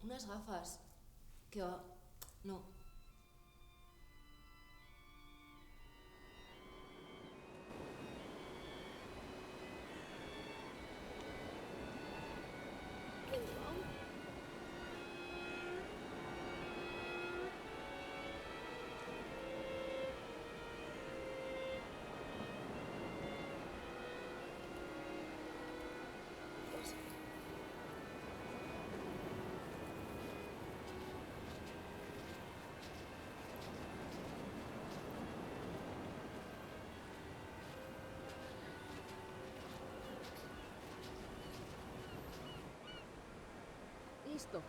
Unas gafas. Que va... No. Listo.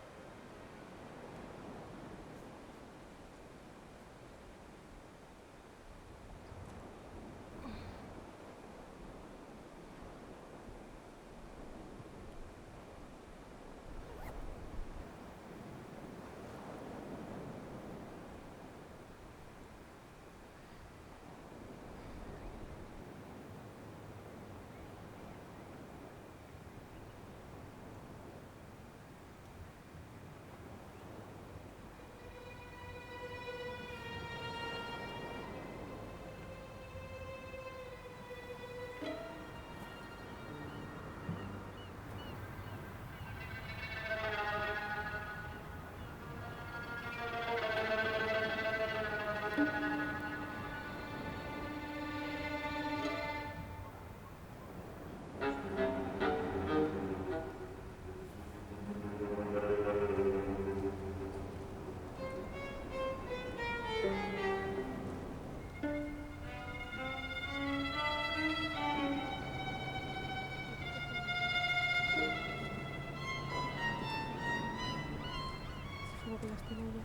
Seguro que las tiene ya.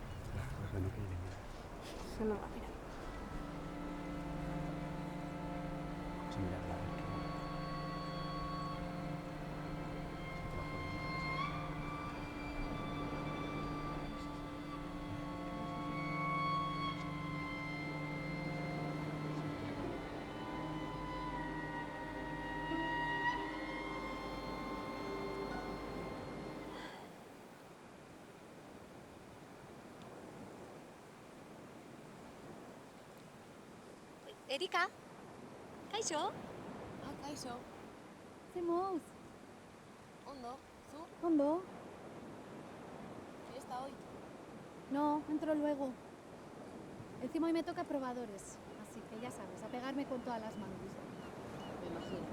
Pues no quiere mirar. Se no va a mirar. Vamos a mirarla a ver qué. Si te la juegas. Erika? Kaixo? Ah, kaixo. ¡Hacemos! Ondo. ¿Tú? ¿Cuándo? ¿Fiesta hoy? No, entro luego. Encima hoy me toca probadores. Así que ya sabes, a pegarme con todas las manos. Me imagino.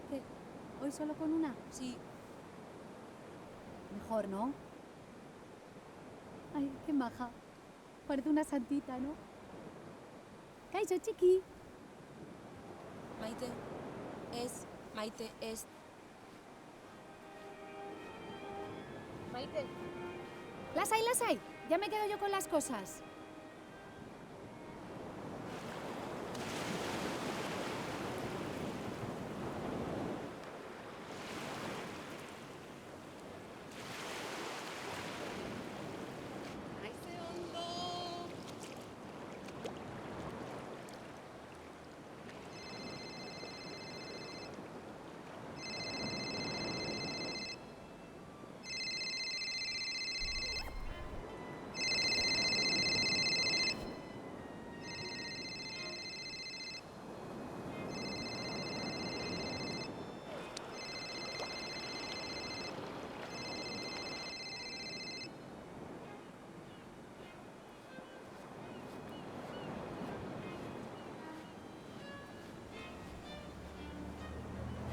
¿Qué? ¿Hoy solo con una? Sí. Mejor, ¿no? Ay, qué maja. Parece una santita, ¿no? Kaixo, chiqui. Maite. Maite es... Maite. Las hay, las hay. Ya me quedo yo con las cosas. Maite ondo.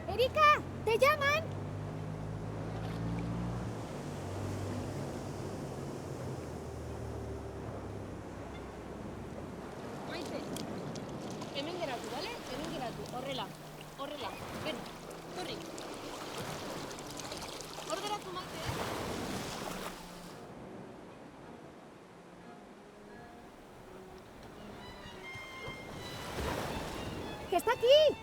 ¡Erika! ¡Te llaman! Maite. Hemen geratu, bale? Hemen geratu. Horrela. Horrela. Ven. Torri. Hor geratu, Maite, ¡Que está aquí!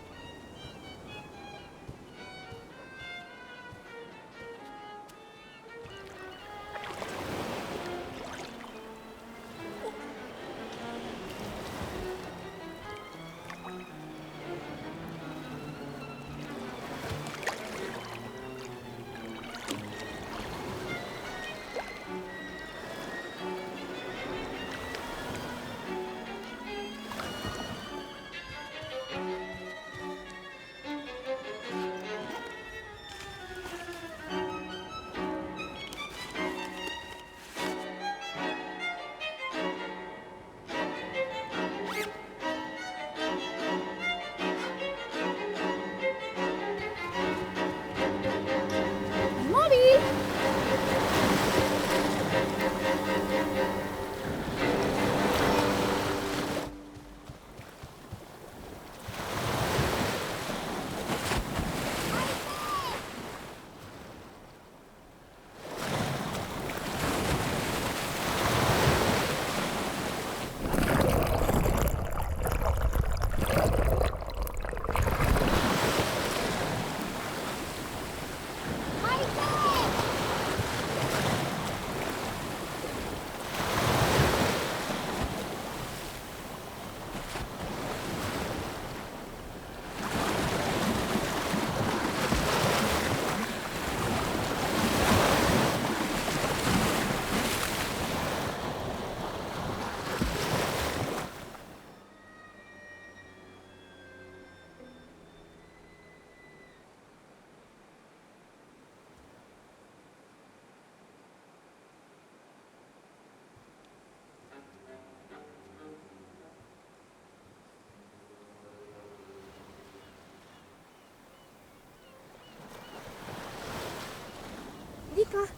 Erika.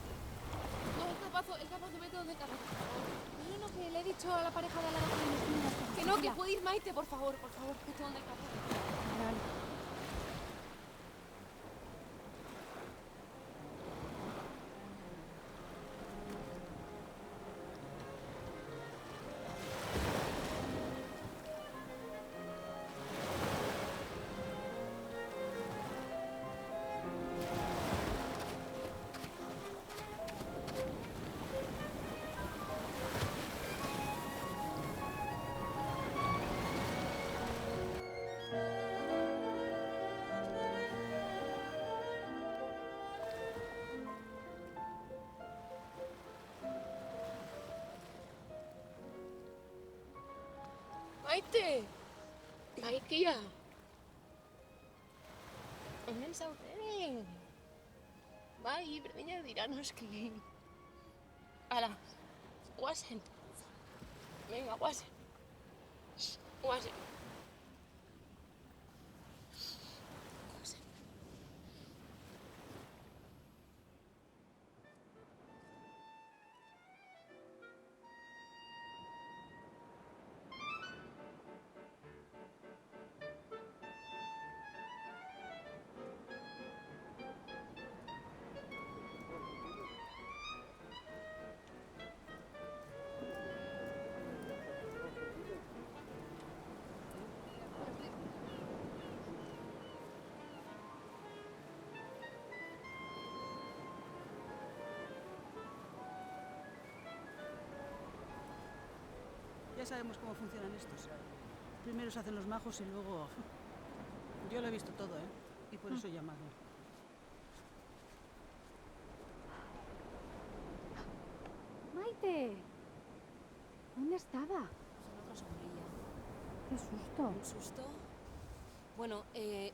No, el capazo, vete donde capazo. No, que le he dicho a la pareja de al lado que nos tiene unas cosas. Que no, que Mira. puede ir Maite, por favor, vete donde capazo. Vale, vale. Maite! Maitia! Hemen zaude. Bai, berdina dira noski. Ala, guazen. Venga, guazen. Guazen. Guazen. Ya sabemos cómo funcionan estos. Primero se hacen los majos y luego... Yo lo he visto todo, ¿eh? Y por eso he llamado. Maite. ¿Dónde estaba? En otra sombrilla. Qué susto. Un susto. Bueno,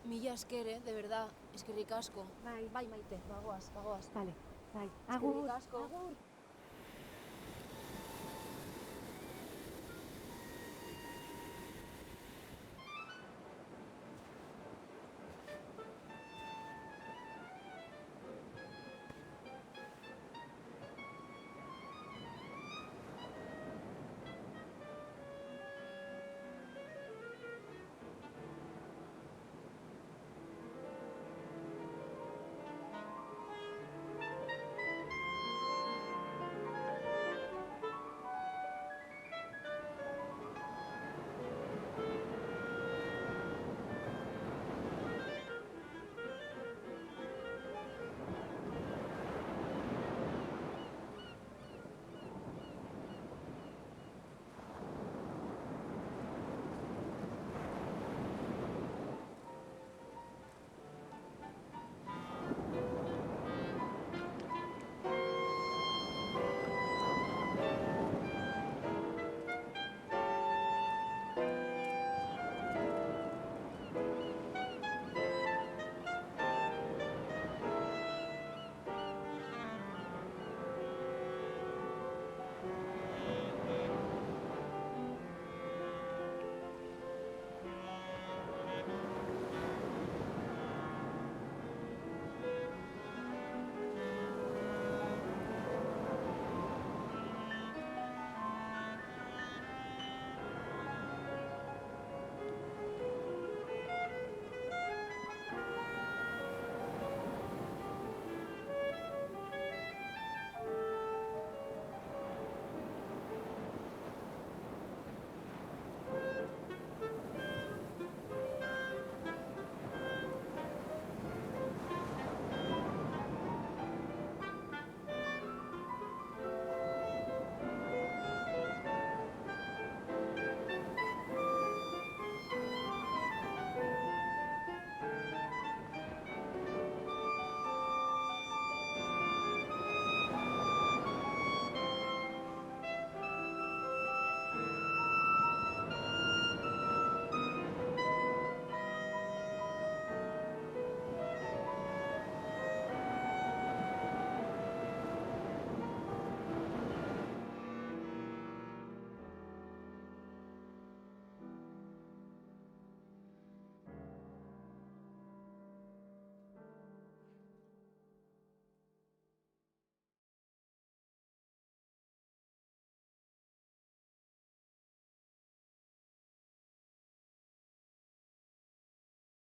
mila esker, de verdad, eskerrik asko. Bai. Bai, Maite, bagoaz. Vale, bai. Agur. Eskerrik asko. Agur.